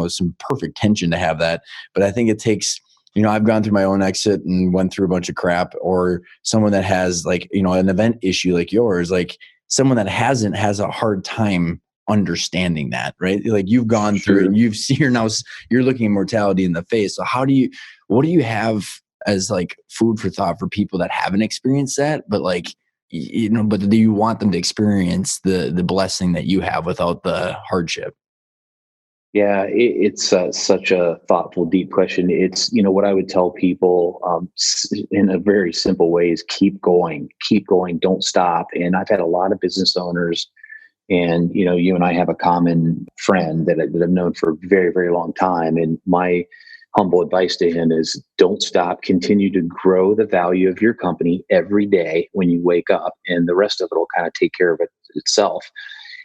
some perfect tension to have that. But I think it takes, I've gone through my own exit and went through a bunch of crap, or someone that has like, an event issue like yours, like someone that hasn't has a hard time understanding that, right? Like you've gone through it, you're looking at mortality in the face. So what do you have as like food for thought for people that haven't experienced that, but like, but do you want them to experience the blessing that you have without the hardship? Yeah, it's such a thoughtful, deep question. It's, what I would tell people in a very simple way is keep going, don't stop. And I've had a lot of business owners, and, you and I have a common friend that I've known for a very, very long time. And my humble advice to him is don't stop, continue to grow the value of your company every day when you wake up, and the rest of it will kind of take care of itself.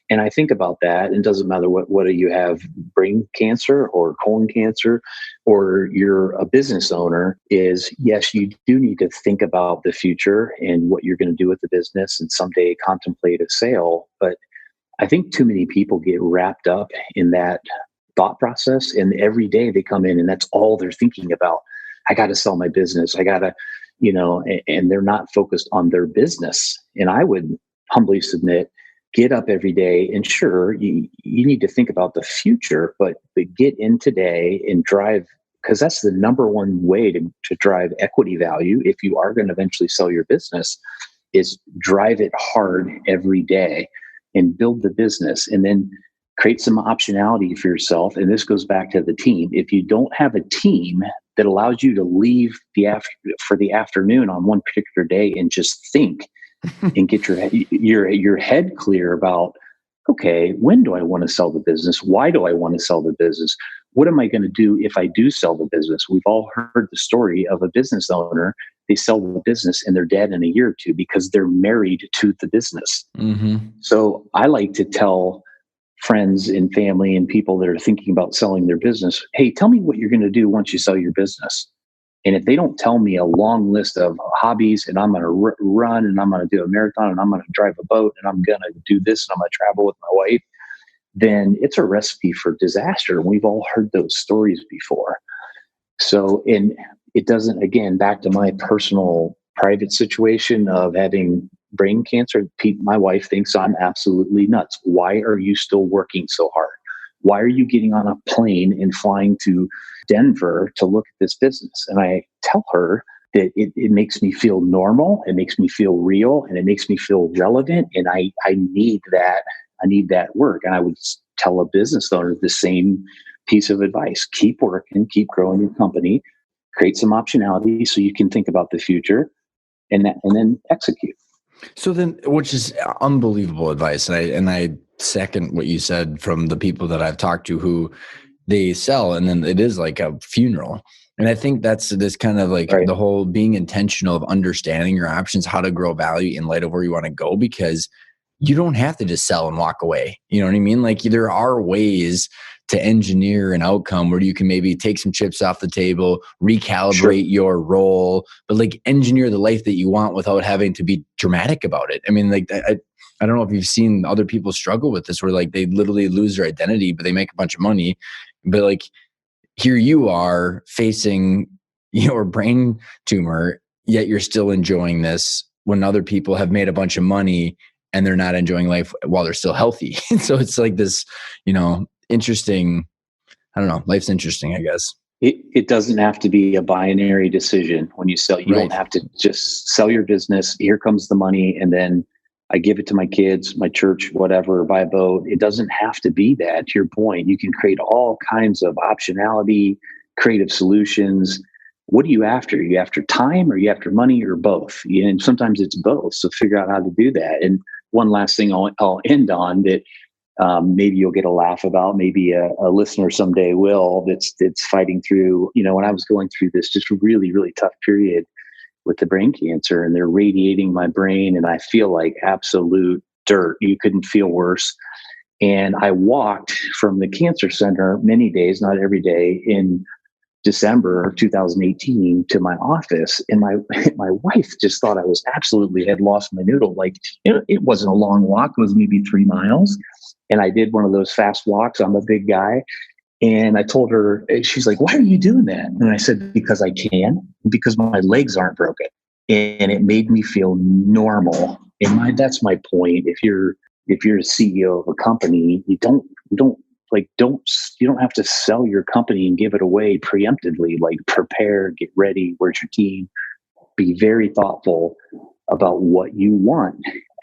And I think about that, and it doesn't matter whether you have brain cancer or colon cancer or you're a business owner, is yes, you do need to think about the future and what you're going to do with the business and someday contemplate a sale. But I think too many people get wrapped up in that thought process, and every day they come in and that's all they're thinking about. I got to sell my business. I got to, and they're not focused on their business. And I would humbly submit, get up every day, and sure, you need to think about the future, but get in today and drive, because that's the number one way to drive equity value. If you are going to eventually sell your business, is drive it hard every day and build the business, and then create some optionality for yourself. And this goes back to the team. If you don't have a team that allows you to leave for the afternoon on one particular day and just think and get your head clear about, okay, when do I want to sell the business? Why do I want to sell the business? What am I going to do if I do sell the business? We've all heard the story of a business owner. They sell the business and they're dead in a year or two because they're married to the business. Mm-hmm. So I like to tell friends and family and people that are thinking about selling their business, hey, tell me what you're going to do once you sell your business. And if they don't tell me a long list of hobbies, and I'm going to run, and I'm going to do a marathon, and I'm going to drive a boat, and I'm going to do this, and I'm going to travel with my wife, then it's a recipe for disaster. We've all heard those stories before. So, and it doesn't, again, back to my personal private situation of having brain cancer, my wife thinks I'm absolutely nuts. Why are you still working so hard? Why are you getting on a plane and flying to Denver to look at this business? And I tell her that it makes me feel normal, it makes me feel real, and it makes me feel relevant. And I need that. I need that work. And I would tell a business owner the same piece of advice. Keep working, keep growing your company, create some optionality so you can think about the future, and then execute. So then, which is unbelievable advice. And I second what you said from the people that I've talked to who they sell, and then it is like a funeral. And I think that's this kind of like the whole being intentional of understanding your options, how to grow value in light of where you want to go, because you don't have to just sell and walk away. You know what I mean? Like there are ways to engineer an outcome where you can maybe take some chips off the table, recalibrate your role, but like engineer the life that you want without having to be dramatic about it. I mean, like I don't know if you've seen other people struggle with this, where like they literally lose their identity, but they make a bunch of money. But like here you are facing your brain tumor, yet you're still enjoying this when other people have made a bunch of money and they're not enjoying life while they're still healthy. So it's like this, interesting don't know. Life's interesting, I guess. It doesn't have to be a binary decision when you sell. You Right. don't have to just sell your business. Here comes the money, and then I give it to my kids, my church, whatever, buy a boat. It doesn't have to be that. To your point, you can create all kinds of optionality, creative solutions. What are you after? Are you after time, or are you after money, or both? And sometimes it's both. So figure out how to do that. And one last thing I'll end on that maybe you'll get a laugh about, maybe a listener someday will, that's fighting through, when I was going through this just really, really tough period with the brain cancer, and they're radiating my brain, and I feel like absolute dirt. You couldn't feel worse. And I walked from the cancer center many days, not every day, in December of 2018 to my office, and my wife just thought I was absolutely had lost my noodle. Like, it wasn't a long walk; it was maybe 3 miles, and I did one of those fast walks. I'm a big guy, and I told her. She's like, "Why are you doing that?" And I said, "Because I can, because my legs aren't broken," and it made me feel normal. And that's my point. If you're a CEO of a company, you don't have to sell your company and give it away preemptively. Like, prepare, get ready, where's your team? Be very thoughtful about what you want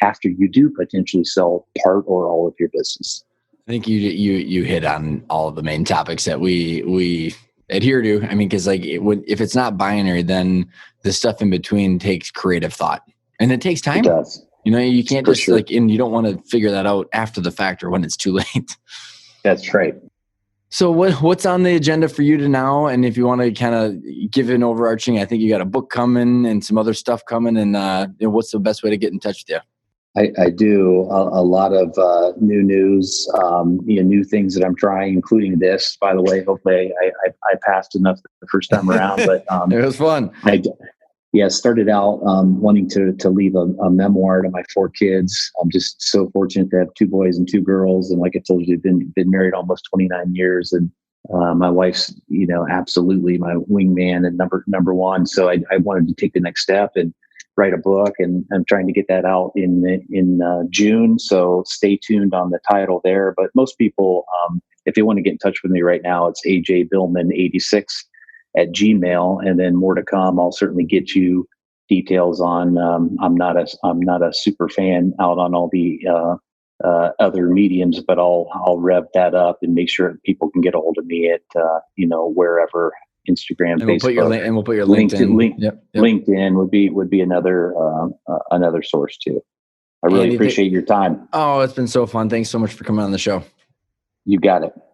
after you do potentially sell part or all of your business. I think you hit on all of the main topics that we adhere to. I mean, because if it's not binary, then the stuff in between takes creative thought, and it takes time. It does. You can't just sure. and you don't want to figure that out after the fact or when it's too late. That's right. So what's on the agenda for you to now? And if you want to kind of give an overarching, I think you got a book coming and some other stuff coming. And what's the best way to get in touch with you? I do a lot of new news, new things that I'm trying, including this. By the way, hopefully I passed enough the first time around. But it was fun. Started out wanting to leave a memoir to my 4 kids. I'm just so fortunate to have 2 boys and 2 girls, and like I told you, been married almost 29 years, and my wife's absolutely my wingman and number one. So I wanted to take the next step and write a book, and I'm trying to get that out in June. So stay tuned on the title there. But most people, if they want to get in touch with me right now, it's ajbillman86 at Gmail, and then more to come. I'll certainly get you details on. I'm not a super fan out on all the other mediums, but I'll rev that up and make sure people can get a hold of me at wherever. Instagram, and Facebook, we'll put your LinkedIn. Yep. LinkedIn would be another source too. I really appreciate your time. Oh, it's been so fun. Thanks so much for coming on the show. You got it.